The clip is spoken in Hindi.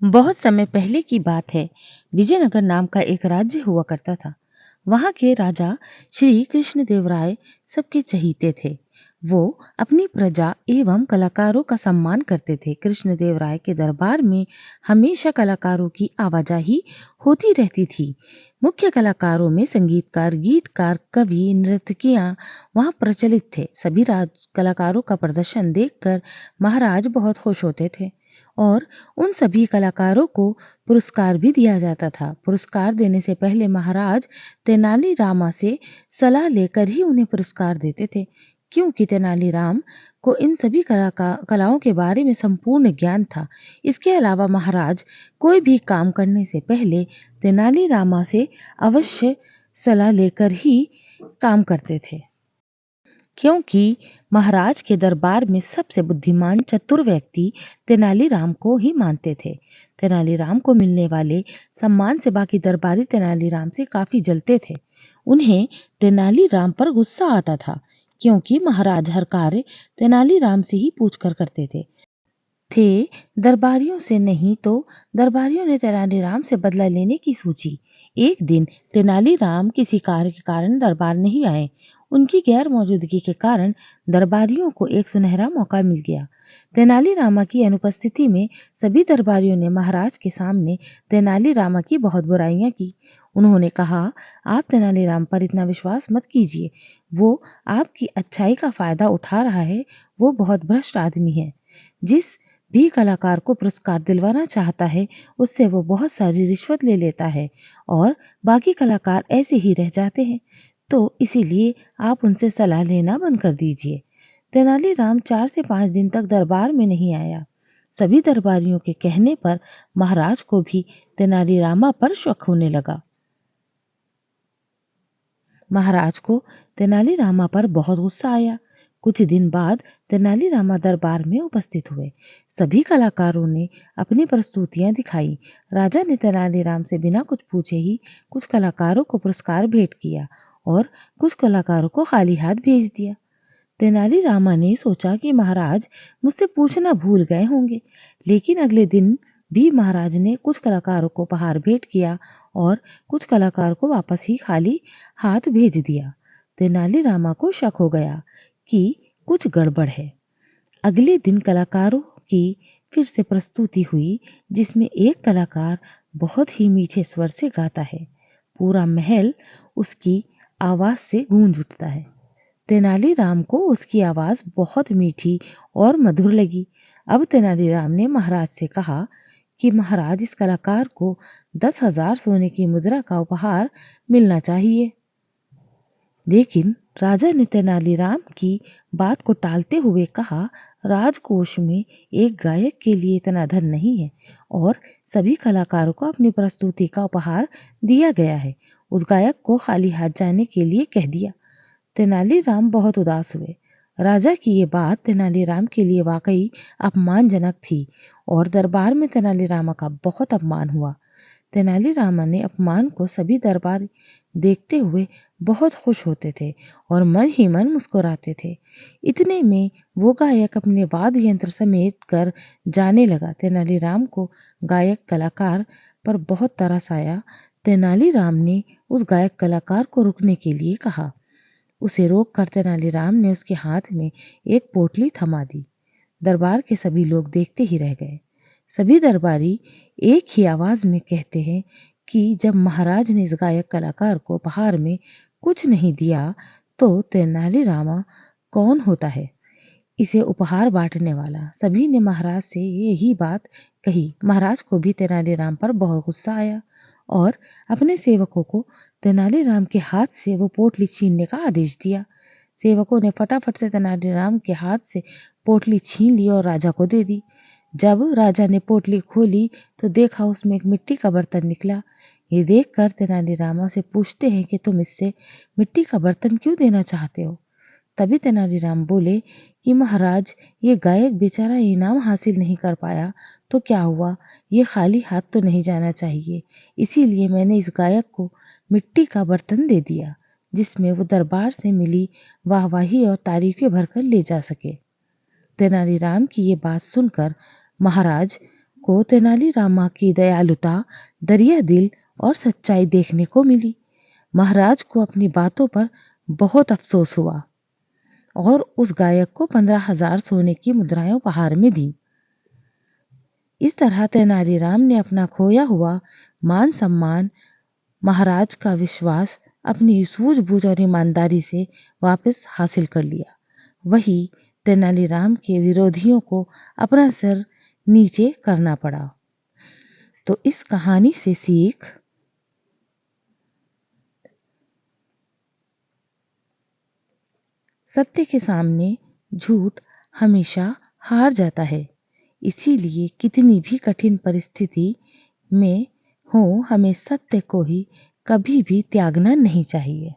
बहुत समय पहले की बात है। विजयनगर नाम का एक राज्य हुआ करता था। वहाँ के राजा श्री कृष्णदेवराय सबके चहीते थे। वो अपनी प्रजा एवं कलाकारों का सम्मान करते थे। कृष्णदेवराय के दरबार में हमेशा कलाकारों की आवाजाही होती रहती थी। मुख्य कलाकारों में संगीतकार, गीतकार, कवि, नर्तकियां वहाँ प्रचलित थे। सभी राज कलाकारों का प्रदर्शन देखकर महाराज बहुत खुश होते थे और उन सभी कलाकारों को पुरस्कार भी दिया जाता था। पुरस्कार देने से पहले महाराज तेनालीरामा से सलाह लेकर ही उन्हें पुरस्कार देते थे, क्योंकि तेनालीराम को इन सभी कलाओं के बारे में संपूर्ण ज्ञान था। इसके अलावा महाराज कोई भी काम करने से पहले तेनालीरामा से अवश्य सलाह लेकर ही काम करते थे, क्योंकि महाराज के दरबार में सबसे बुद्धिमान चतुर व्यक्ति तेनालीराम को ही मानते थे। तेनालीराम को मिलने वाले सम्मान से बाकी दरबारी तेनालीराम से काफी जलते थे। उन्हें तेनालीराम पर गुस्सा आता था, क्योंकि महाराज हर कार्य तेनालीराम से ही पूछकर करते थे दरबारियों से नहीं। तो दरबारियों ने तेनालीराम से बदला लेने की सोची। एक दिन तेनालीराम किसी कार्य के कारण दरबार नहीं आए। उनकी गैर मौजूदगी के कारण दरबारियों को एक सुनहरा मौका मिल गया। तेनालीरामा की अनुपस्थिति में सभी दरबारियों ने महाराज के सामने तेनालीरामा की बहुत बुराइयां की। उन्होंने कहा, आप तेनालीराम पर इतना विश्वास मत कीजिए। वो आपकी अच्छाई का फायदा उठा रहा है। वो बहुत भ्रष्ट आदमी है। जिस भी कलाकार को पुरस्कार दिलवाना चाहता है, उससे वो बहुत सारी रिश्वत ले लेता है और बाकी कलाकार ऐसे ही रह जाते हैं। तो इसीलिए आप उनसे सलाह लेना बंद कर दीजिए। तेनालीराम 4 से 5 दिन तक दरबार में नहीं आया। सभी दरबारियों के कहने पर महाराज को भी तेनालीरामा पर शक होने लगा। महाराज को तेनालीरामा पर बहुत गुस्सा आया। कुछ दिन बाद तेनालीरामा दरबार में उपस्थित हुए। सभी कलाकारों ने अपनी प्रस्तुतियां दिखाई। राजा ने तेनालीराम से बिना कुछ पूछे ही कुछ कलाकारों को पुरस्कार भेंट किया और कुछ कलाकारों को खाली हाथ भेज दिया। तेनालीरामा ने सोचा कि महाराज मुझसे पूछना भूल गए होंगे, लेकिन अगले दिन भी महाराज ने कुछ कलाकारों को उपहार भेंट किया और कुछ कलाकारों को वापस ही खाली हाथ भेज दिया। तेनालीरामा को शक हो गया कि कुछ गड़बड़ है। अगले दिन कलाकारों की फिर से प्रस्तुति हुई, जिसमें एक कलाकार बहुत ही मीठे स्वर से गाता है। पूरा महल उसकी आवाज से गूंज उठता है। तेनालीराम को उसकी आवाज बहुत मीठी और मधुर लगी। अब तेनालीराम ने महाराज से कहा कि महाराज, इस कलाकार को 10,000 सोने की मुद्रा का उपहार मिलना चाहिए। लेकिन राजा ने तेनालीराम की बात को टालते हुए कहा, राजकोष में एक गायक के लिए इतना धन नहीं है और सभी कलाकारों को अपनी प्रस्तुति का उपहार दिया गया है। उस गायक को खाली हाथ जाने के लिए कह दिया। तेनालीराम बहुत उदास हुए। राजा की ये बात तेनालीराम के लिए वाकई अपमानजनक थी और दरबार में तेनालीरामा का बहुत अपमान हुआ। तेनालीरामा ने अपमान को सभी दरबार देखते हुए बहुत खुश होते थे और मन ही मन मुस्कुराते थे। इतने में वो गायक अपने वाद्य यंत्र समेत कर जाने लगा। तेनालीराम को गायक कलाकार पर बहुत तरस आया। तेनालीराम ने उस गायक कलाकार को रुकने के लिए कहा। उसे रोककर तेनालीराम ने उसके हाथ में एक पोटली थमा दी। दरबार के सभी लोग देखते ही रह गए। सभी दरबारी एक ही आवाज में कहते हैं कि जब महाराज ने इस गायक कलाकार को उपहार में कुछ नहीं दिया, तो तेनालीरामा कौन होता है, इसे उपहार बांटने वाला। सभी ने महाराज से यही बात कही। महाराज को भी तेनालीराम पर बहुत गुस्सा आया और अपने सेवकों को तेनालीराम के हाथ से वो पोटली छीनने का आदेश दिया। सेवकों ने फटाफट से तेनालीराम के हाथ से पोटली छीन ली और राजा को दे दी। जब राजा ने पोटली खोली तो देखा उसमें एक मिट्टी का बर्तन निकला। ये देखकर तेनालीरामा से पूछते हैं कि तुम इससे मिट्टी का बर्तन क्यों देना चाहते हो। तभी तेनालीराम बोले कि महाराज, ये गायक बेचारा इनाम हासिल नहीं कर पाया तो क्या हुआ, ये खाली हाथ तो नहीं जाना चाहिए। इसीलिए मैंने इस गायक को मिट्टी का बर्तन दे दिया, जिसमें वो दरबार से मिली वाहवाही और तारीफें भरकर ले जा सके। तेनालीराम की ये बात सुनकर महाराज को तेनालीरामा की दयालुता, दरिया दिल और सच्चाई देखने को मिली। महाराज को अपनी बातों पर बहुत अफसोस हुआ और उस गायक को 15,000 सोने की मुद्राएं उपहार में दी। इस तरह तेनालीराम ने अपना खोया हुआ मान सम्मान, महाराज का विश्वास अपनी सूझबूझ और ईमानदारी से वापस हासिल कर लिया। वही तेनालीराम के विरोधियों को अपना सिर नीचे करना पड़ा। तो इस कहानी से सीख, सत्य के सामने झूठ हमेशा हार जाता है। इसीलिए कितनी भी कठिन परिस्थिति में हो, हमें सत्य को ही कभी भी त्यागना नहीं चाहिए।